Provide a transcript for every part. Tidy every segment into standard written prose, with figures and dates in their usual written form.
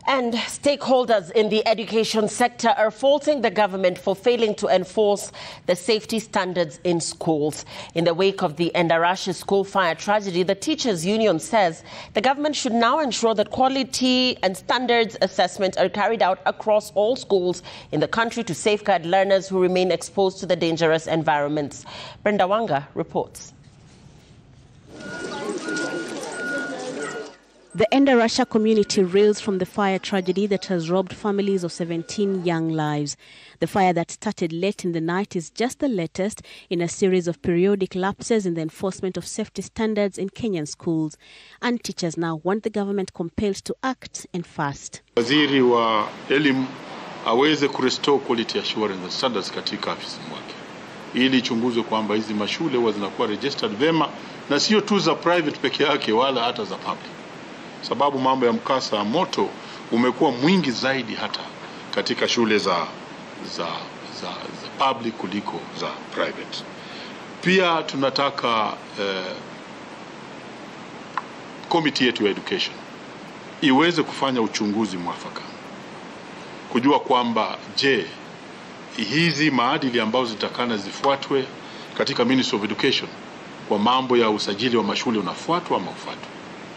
And stakeholders in the education sector are faulting the government for failing to enforce the safety standards in schools. In the wake of the Endarasha school fire tragedy, the Teachers Union says the government should now ensure that quality and standards assessments are carried out across all schools in the country to safeguard learners who remain exposed to the dangerous environments. Brenda Wanga reports. The Endarasha community reels from the fire tragedy that has robbed families of 17 young lives. The fire that started late in the night is just the latest in a series of periodic lapses in the enforcement of safety standards in Kenyan schools. And teachers now want the government compelled to act and fast. Waziri wa elimu aweze kurestore quality assurance and standards katika afisi mwake, ili chunguzwe kwamba hizi mashule huwa zinakuwa registered vema na sio tu za private peke yake wala hata za public. Sababu mambo ya mkasa wa moto umekuwa mwingi zaidi hata katika shule za public kuliko za private. Pia tunataka committee yetu ya education iweze kufanya uchunguzi mwafaka, kujua kwamba je, hizi maadili ambazo zitakana zifuatwe katika Ministry of Education kwa mambo ya usajili wa mashule unafuatwa ama ufuatwe.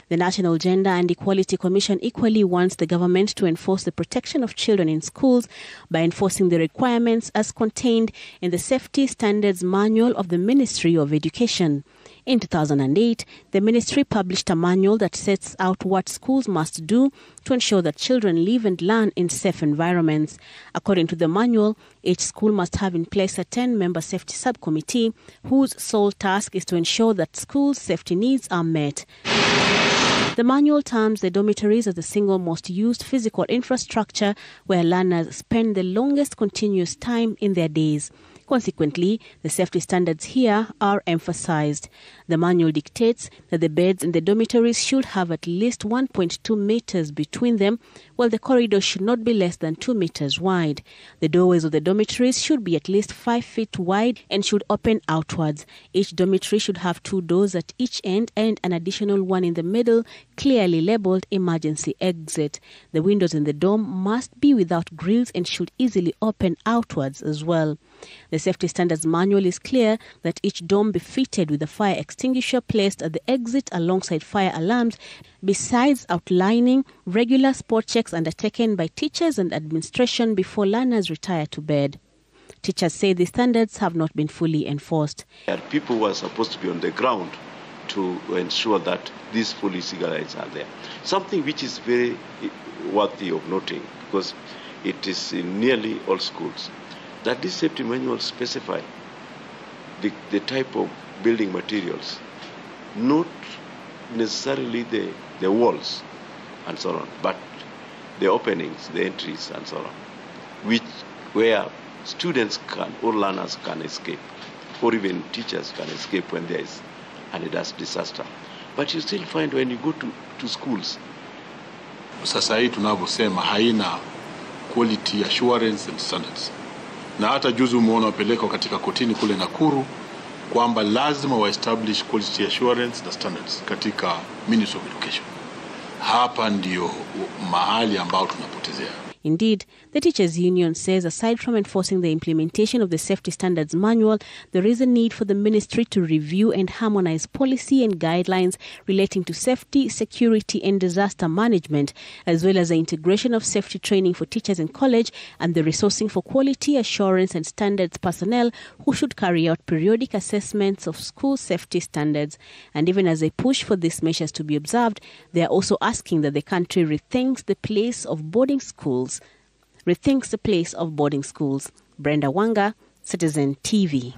The National Gender and Equality Commission equally wants the government to enforce the protection of children in schools by enforcing the requirements as contained in the Safety Standards Manual of the Ministry of Education. In 2008, the ministry published a manual that sets out what schools must do to ensure that children live and learn in safe environments. According to the manual, each school must have in place a 10-member safety subcommittee whose sole task is to ensure that schools' safety needs are met. The manual terms the dormitories as the single most used physical infrastructure where learners spend the longest continuous time in their days. Consequently, the safety standards here are emphasized. The manual dictates that the beds in the dormitories should have at least 1.2 meters between them, while the corridors should not be less than 2 meters wide. The doorways of the dormitories should be at least 5 feet wide and should open outwards. Each dormitory should have 2 doors at each end and an additional one in the middle, clearly labeled emergency exit. The windows in the dorm must be without grills and should easily open outwards as well. The Safety Standards Manual is clear that each dorm be fitted with a fire extinguisher placed at the exit alongside fire alarms, besides outlining regular spot checks undertaken by teachers and administration before learners retire to bed. Teachers say the standards have not been fully enforced. People who are supposed to be on the ground to ensure that these policy guidelines are there. Something which is very worthy of noting, because it is in nearly all schools, that this safety manual specify the type of building materials, not necessarily the walls and so on, but the openings, the entries and so on, where students can or learners can escape, or even teachers can escape when there is an disaster. But you still find when you go to schools, sasa hii tunavyosema haina quality assurance and standards. Na hata juzi umeona wapeleka katika kotini kule Nakuru kwamba lazima wa establish quality assurance na standards katika Ministry of Education. Hapa ndio mahali ambao tunapotezea. Indeed, the Teachers Union says aside from enforcing the implementation of the Safety Standards Manual, there is a need for the ministry to review and harmonize policy and guidelines relating to safety, security and disaster management, as well as the integration of safety training for teachers in college and the resourcing for quality assurance and standards personnel who should carry out periodic assessments of school safety standards. And even as they push for these measures to be observed, they are also asking that the country rethinks the place of boarding schools. Brenda Wanga, Citizen TV.